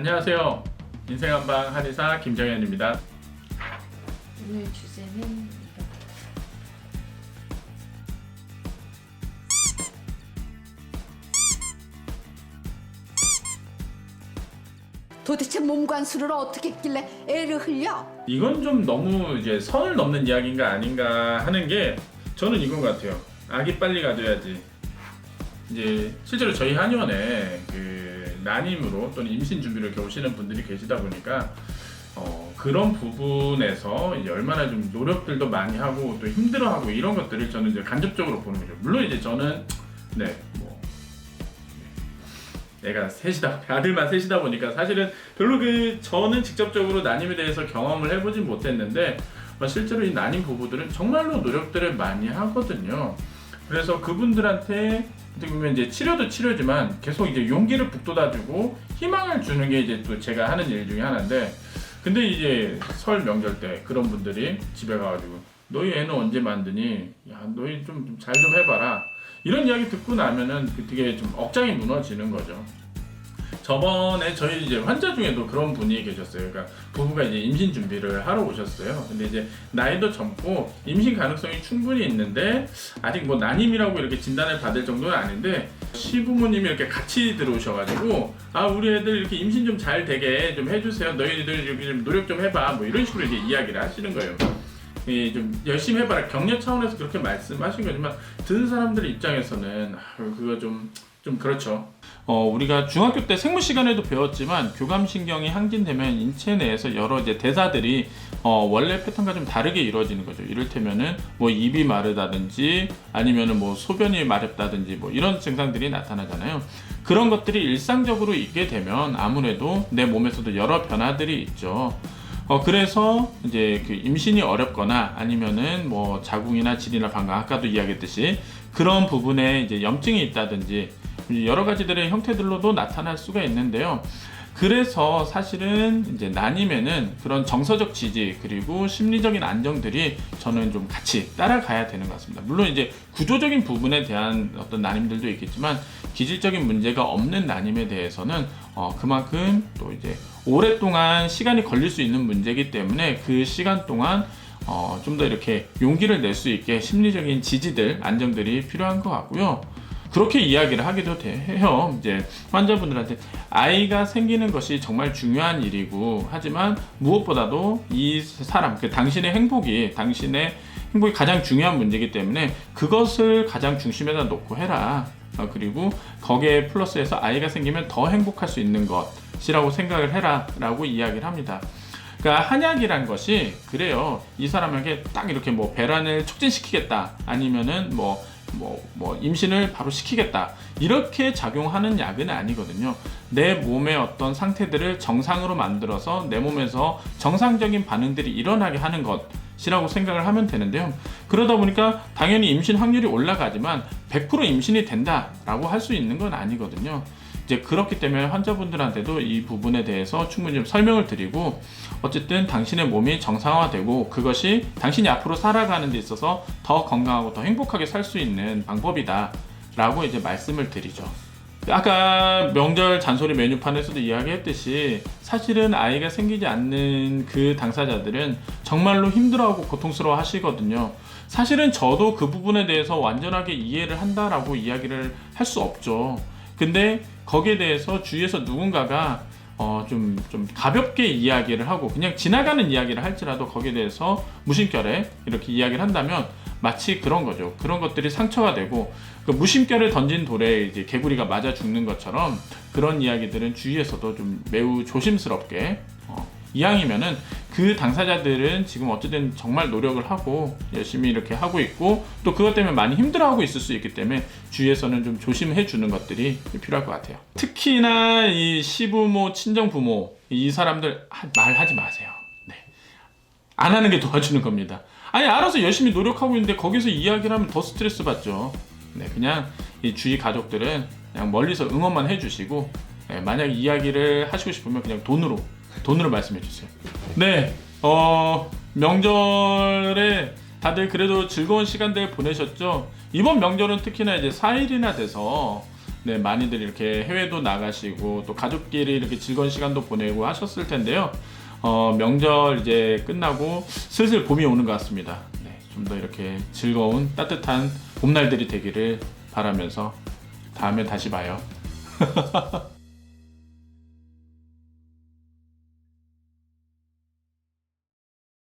안녕하세요. 인생한방 한의사 김정현입니다. 오늘 주제는 이거. 도대체 몸관수를 어떻게 했길래 애를 흘려? 이건 좀 너무 이제 선을 넘는 이야기인가 아닌가 하는 게 저는 이건 것 같아요. 아기 빨리 가져야지. 이제 실제로 저희 한의원에 그 난임으로 또는 임신 준비를 이렇게 오시는 분들이 계시다 보니까 그런 부분에서 이제 얼마나 좀 노력들도 많이 하고 또 힘들어하고 이런 것들을 저는 이제 간접적으로 보는 거죠. 물론 이제 저는 애가 셋이다, 아들만 셋이다 보니까 사실은 별로 저는 직접적으로 난임에 대해서 경험을 해보진 못했는데 실제로 이 난임 부부들은 정말로 노력들을 많이 하거든요. 그래서 그분들한테 어떻게 보면 이제 치료도 치료지만 계속 이제 용기를 북돋아주고 희망을 주는 게 이제 또 제가 하는 일 중에 하나인데, 근데 이제 설 명절 때 그런 분들이 집에 가가지고 너희 애는 언제 만드니? 야, 너희 좀 잘 좀 해봐라. 이런 이야기 듣고 나면은 되게 좀 억장이 무너지는 거죠. 저번에 저희 이제 환자 중에도 그런 분이 계셨어요. 그러니까 부부가 이제 임신 준비를 하러 오셨어요. 근데 이제 나이도 젊고 임신 가능성이 충분히 있는데 아직 뭐 난임이라고 이렇게 진단을 받을 정도는 아닌데 시부모님이 이렇게 같이 들어오셔가지고 우리 애들 이렇게 임신 좀 잘 되게 좀 해주세요. 너희들 이렇게 좀 노력 좀 해봐. 뭐 이런 식으로 이제 이야기를 하시는 거예요. 좀 열심히 해봐라. 격려 차원에서 그렇게 말씀하신 거지만 듣는 사람들 입장에서는 그거 좀 그렇죠. 우리가 중학교 때 생물 시간에도 배웠지만 교감신경이 항진되면 인체 내에서 여러 이제 대사들이 원래 패턴과 좀 다르게 이루어지는 거죠. 이를테면은 뭐 입이 마르다든지 아니면은 뭐 소변이 마렵다든지 뭐 이런 증상들이 나타나잖아요. 그런 것들이 일상적으로 있게 되면 아무래도 내 몸에서도 여러 변화들이 있죠. 그래서 이제 그 임신이 어렵거나 아니면은 뭐 자궁이나 질이나 방금 아까도 이야기했듯이 그런 부분에 이제 염증이 있다든지 여러 가지들의 형태들로도 나타날 수가 있는데요. 그래서 사실은 이제 난임에는 그런 정서적 지지 그리고 심리적인 안정들이 저는 좀 같이 따라가야 되는 것 같습니다. 물론 이제 구조적인 부분에 대한 어떤 난임들도 있겠지만 기질적인 문제가 없는 난임에 대해서는 그만큼 또 이제 오랫동안 시간이 걸릴 수 있는 문제이기 때문에 그 시간 동안 좀 더 이렇게 용기를 낼 수 있게 심리적인 지지들, 안정들이 필요한 것 같고요. 그렇게 이야기를 하기도 해요. 이제 환자분들한테 아이가 생기는 것이 정말 중요한 일이고, 하지만 무엇보다도 이 사람, 당신의 행복이 가장 중요한 문제이기 때문에 그것을 가장 중심에다 놓고 해라. 그리고 거기에 플러스해서 아이가 생기면 더 행복할 수 있는 것이라고 생각을 해라 라고 이야기를 합니다. 그러니까 한약이란 것이 그래요. 이 사람에게 딱 이렇게 뭐 배란을 촉진시키겠다 아니면은 뭐 임신을 바로 시키겠다 이렇게 작용하는 약은 아니거든요. 내 몸의 어떤 상태들을 정상으로 만들어서 내 몸에서 정상적인 반응들이 일어나게 하는 것이라고 생각을 하면 되는데요. 그러다 보니까 당연히 임신 확률이 올라가지만 100% 임신이 된다라고 할 수 있는 건 아니거든요. 이제 그렇기 때문에 환자분들한테도 이 부분에 대해서 충분히 좀 설명을 드리고, 어쨌든 당신의 몸이 정상화되고 그것이 당신이 앞으로 살아가는 데 있어서 더 건강하고 더 행복하게 살 수 있는 방법이다 라고 이제 말씀을 드리죠. 아까 명절 잔소리 메뉴판에서도 이야기했듯이 사실은 아이가 생기지 않는 그 당사자들은 정말로 힘들어하고 고통스러워 하시거든요. 사실은 저도 그 부분에 대해서 완전하게 이해를 한다라고 이야기를 할 수 없죠. 근데 거기에 대해서 주위에서 누군가가 좀 가볍게 이야기를 하고 그냥 지나가는 이야기를 할지라도 거기에 대해서 무심결에 이렇게 이야기를 한다면 마치 그런 거죠. 그런 것들이 상처가 되고 그 무심결에 던진 돌에 이제 개구리가 맞아 죽는 것처럼 그런 이야기들은 주위에서도 좀 매우 조심스럽게 이왕이면은 그 당사자들은 지금 어쨌든 정말 노력을 하고 열심히 이렇게 하고 있고 또 그것 때문에 많이 힘들어하고 있을 수 있기 때문에 주위에서는 좀 조심해 주는 것들이 필요할 것 같아요. 특히나 이 시부모, 친정부모 이 사람들 말하지 마세요. 네. 안 하는 게 도와주는 겁니다. 아니 알아서 열심히 노력하고 있는데 거기서 이야기를 하면 더 스트레스 받죠. 네, 그냥 이 주위 가족들은 그냥 멀리서 응원만 해주시고 만약 이야기를 하시고 싶으면 그냥 돈으로 말씀해 주세요. 네, 명절에 다들 그래도 즐거운 시간들 보내셨죠? 이번 명절은 특히나 이제 4일이나 돼서 네, 많이들 이렇게 해외도 나가시고 또 가족끼리 이렇게 즐거운 시간도 보내고 하셨을 텐데요. 명절 이제 끝나고 슬슬 봄이 오는 것 같습니다. 네, 좀 더 이렇게 즐거운 따뜻한 봄날들이 되기를 바라면서 다음에 다시 봐요.